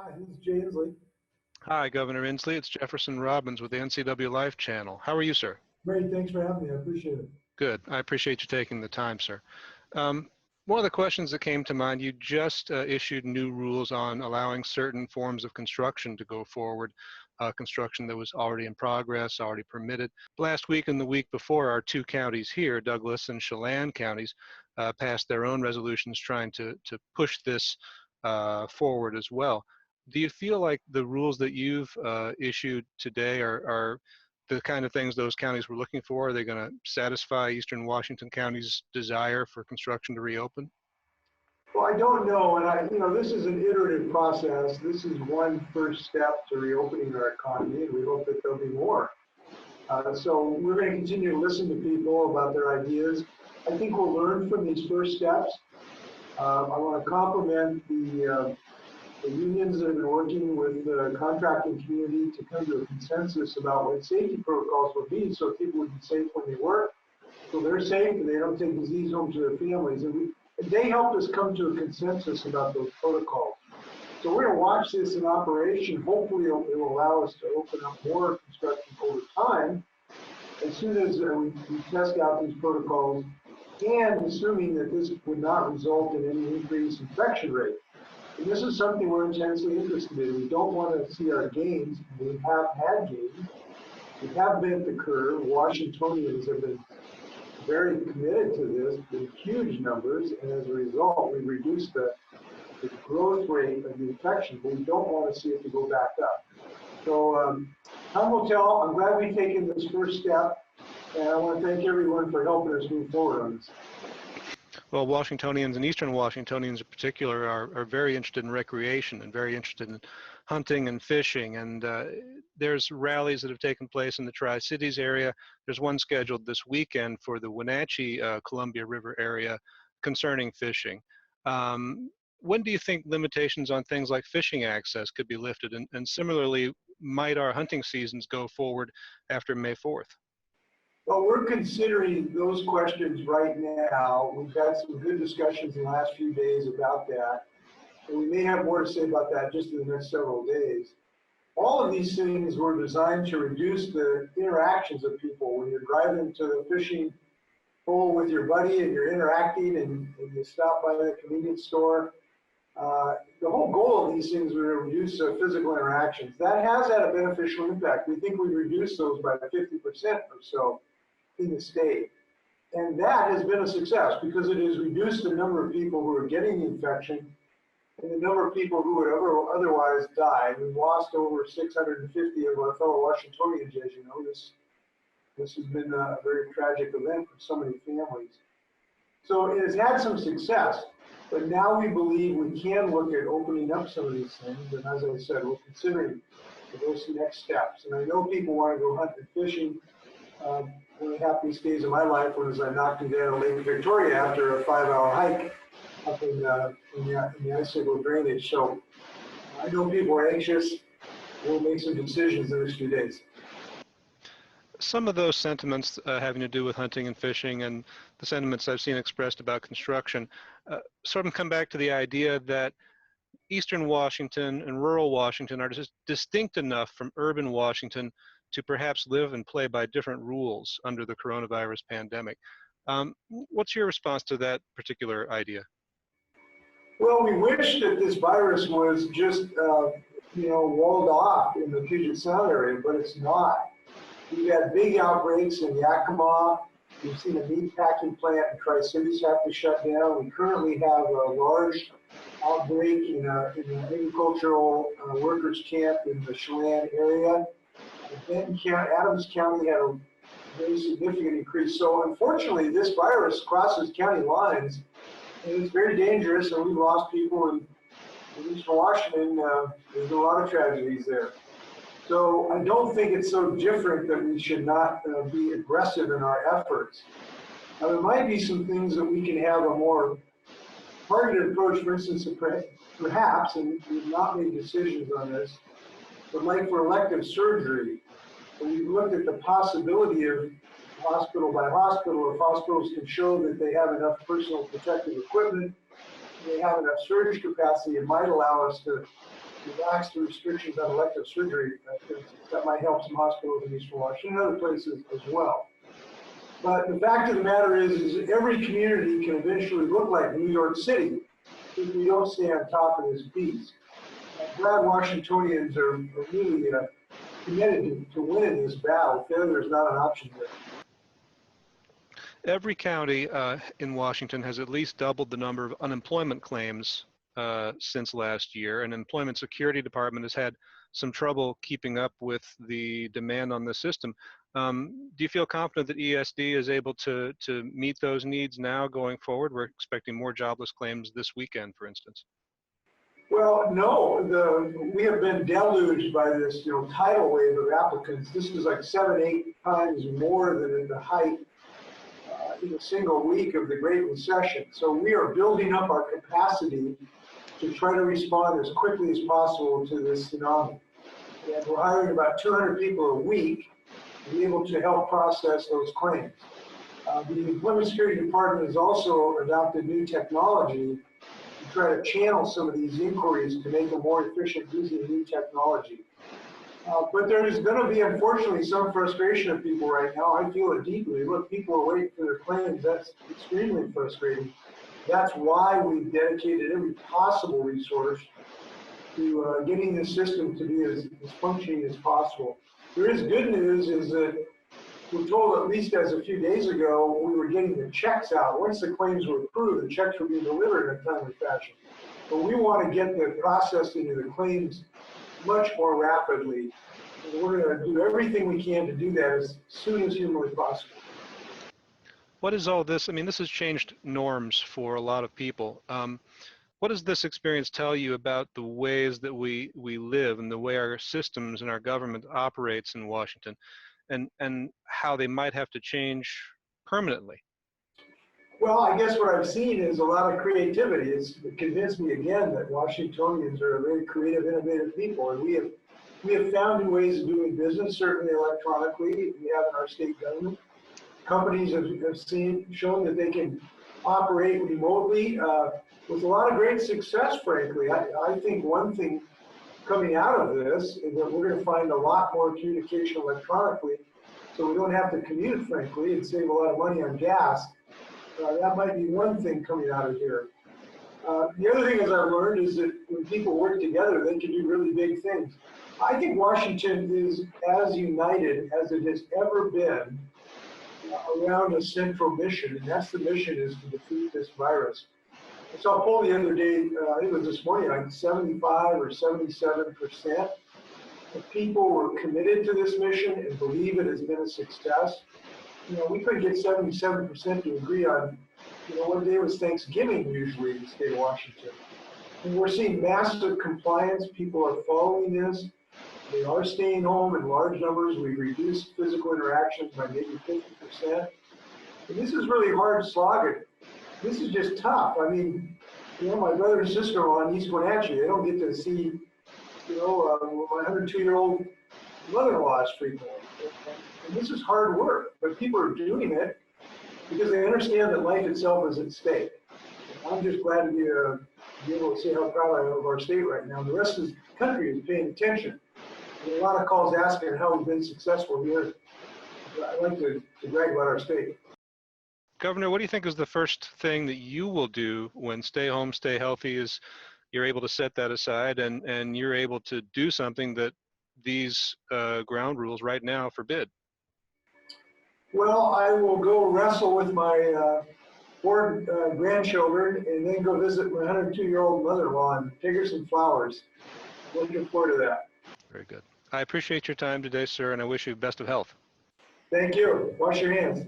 Hi, this is Jay Inslee. Hi, Governor Inslee. It's Jefferson Robbins with the NCW Life channel. How are you, sir? Great, thanks for having me. I appreciate it. Good. I appreciate you taking the time, sir. One of the questions that came to mind, you just issued new rules on allowing certain forms of construction to go forward, construction that was already in progress, already permitted. Last week and the week before, our two counties here, Douglas and Chelan counties, passed their own resolutions trying to push this forward as well. Do you feel like the rules that you've issued today are the kind of things those counties were looking for? Are they going to satisfy Eastern Washington County's desire for construction to reopen? Well, I don't know, and this is an iterative process. This is one first step to reopening our economy, and we hope that there'll be more. So we're going to continue to listen to people about their ideas. I think we'll learn from these first steps. I want to compliment the unions that have been working with the contracting community to come to a consensus about what safety protocols will be so people would be safe when they work, so they're safe and they don't take disease home to their families. And they helped us come to a consensus about those protocols. So we're going to watch this in operation. Hopefully it will allow us to open up more construction over time as soon as we test out these protocols, and assuming that this would not result in any increased infection rate. And this is something we're intensely interested in. We don't want to see our gains. We have had gains. We have bent the curve. Washingtonians have been very committed to this in huge numbers, and as a result, we've reduced the growth rate of the infection, but we don't want to see it to go back up. So time will tell. I'm glad we've taken this first step, and I want to thank everyone for helping us move forward on this. Well, Washingtonians and Eastern Washingtonians in particular are very interested in recreation and very interested in hunting and fishing. And there's rallies that have taken place in the Tri-Cities area. There's one scheduled this weekend for the Wenatchee Columbia River area concerning fishing. When do you think limitations on things like fishing access could be lifted? And similarly, might our hunting seasons go forward after May 4th? Well, we're considering those questions right now. We've had some good discussions in the last few days about that. And we may have more to say about that just in the next several days. All of these things were designed to reduce the interactions of people. When you're driving to the fishing hole with your buddy and you're interacting and you stop by the convenience store, the whole goal of these things was to reduce physical interactions. That has had a beneficial impact. We think we reduced those by 50% or so in the state. And that has been a success because it has reduced the number of people who are getting the infection and the number of people who would otherwise die. We've lost over 650 of our fellow Washingtonians, as you know. This has been a very tragic event for so many families. So it has had some success, but now we believe we can look at opening up some of these things. And as I said, we're considering those next steps. And I know people want to go hunting and fishing. One of the happiest days of my life was I knocked him down Lake Victoria after a 5-hour hike up in the icicle drainage. So I know people are anxious. We'll make some decisions in the next few days. Some of those sentiments having to do with hunting and fishing and the sentiments I've seen expressed about construction sort of come back to the idea that Eastern Washington and rural Washington are just distinct enough from urban Washington to perhaps live and play by different rules under the coronavirus pandemic. What's your response to that particular idea? Well, we wish that this virus was just, walled off in the Puget Sound area, but it's not. We've had big outbreaks in Yakima. We've seen a meat packing plant in Tri-Cities have to shut down. We currently have a large outbreak in an agricultural workers camp in the Chelan area. Then Adams County had a very significant increase. So unfortunately, this virus crosses county lines, and it's very dangerous, and we've lost people in Eastern Washington. There's a lot of tragedies there. So I don't think it's so different that we should not be aggressive in our efforts. Now, there might be some things that we can have a more targeted approach, for instance, perhaps, and we've not made decisions on this, but like for elective surgery, we've looked at the possibility of hospital by hospital, if hospitals can show that they have enough personal protective equipment, they have enough surge capacity, it might allow us to relax the restrictions on elective surgery. That might help some hospitals in Eastern Washington and other places as well. But the fact of the matter is every community can eventually look like New York City if we don't stay on top of this beast. Glad Washingtonians are really committed to winning this battle. Failure is not an option here. Every county in Washington has at least doubled the number of unemployment claims since last year, and Employment Security Department has had some trouble keeping up with the demand on the system. Do you feel confident that ESD is able to meet those needs now going forward? We're expecting more jobless claims this weekend, for instance. Well, no, we have been deluged by this, tidal wave of applicants. This is like 7, 8 times more than at the height in a single week of the Great Recession. So we are building up our capacity to try to respond as quickly as possible to this tsunami. And we're hiring about 200 people a week to be able to help process those claims. The Employment Security Department has also adopted new technology to try to channel some of these inquiries to make them more efficient using new technology. But there is going to be, unfortunately, some frustration of people right now. I feel it deeply. Look, people are waiting for their claims. That's extremely frustrating. That's why we've dedicated every possible resource to getting this system to be as functioning as possible. There is good news is that we're told, at least as a few days ago, we were getting the checks out. Once the claims were approved, the checks were being delivered in a timely fashion. But we want to get the processing of the claims much more rapidly. And we're going to do everything we can to do that as soon as humanly possible. What is all this? I mean, this has changed norms for a lot of people. What does this experience tell you about the ways that we live and the way our systems and our government operates in Washington, and how they might have to change permanently? Well, I guess what I've seen is a lot of creativity. It's convinced me again that Washingtonians are a very creative, innovative people, and we have found new ways of doing business, certainly electronically. We have in our state government. Companies have shown that they can operate remotely with a lot of great success, frankly. I think one thing coming out of this is that we're going to find a lot more communication electronically, so we don't have to commute, frankly, and save a lot of money on gas. That might be one thing coming out of here. The other thing, as I've learned, is that when people work together, they can do really big things. I think Washington is as united as it has ever been around a central mission, and that's the mission is to defeat this virus. I saw a poll the other day, I think it was this morning, like 75 or 77% of people were committed to this mission and believe it has been a success. We couldn't get 77% to agree on, what day was Thanksgiving usually in the state of Washington. And we're seeing massive compliance. People are following this. They are staying home in large numbers. We've reduced physical interactions by maybe 50%. And this is really hard slogging. This is just tough. I mean, my brother and sister-in-law in East Wenatchee, they don't get to see, my 102-year-old mother-in-law is frequently. And this is hard work, but people are doing it because they understand that life itself is at stake. I'm just glad to be able to say how proud I am of our state right now. The rest of the country is paying attention. There are a lot of calls asking how we've been successful here. I'd like to brag about our state. Governor, what do you think is the first thing that you will do when stay home, stay healthy is you're able to set that aside and you're able to do something that these ground rules right now forbid? Well, I will go wrestle with my 4 grandchildren and then go visit my 102-year-old mother-in-law and take her some flowers. Looking forward to that. Very good. I appreciate your time today, sir, and I wish you best of health. Thank you. Wash your hands.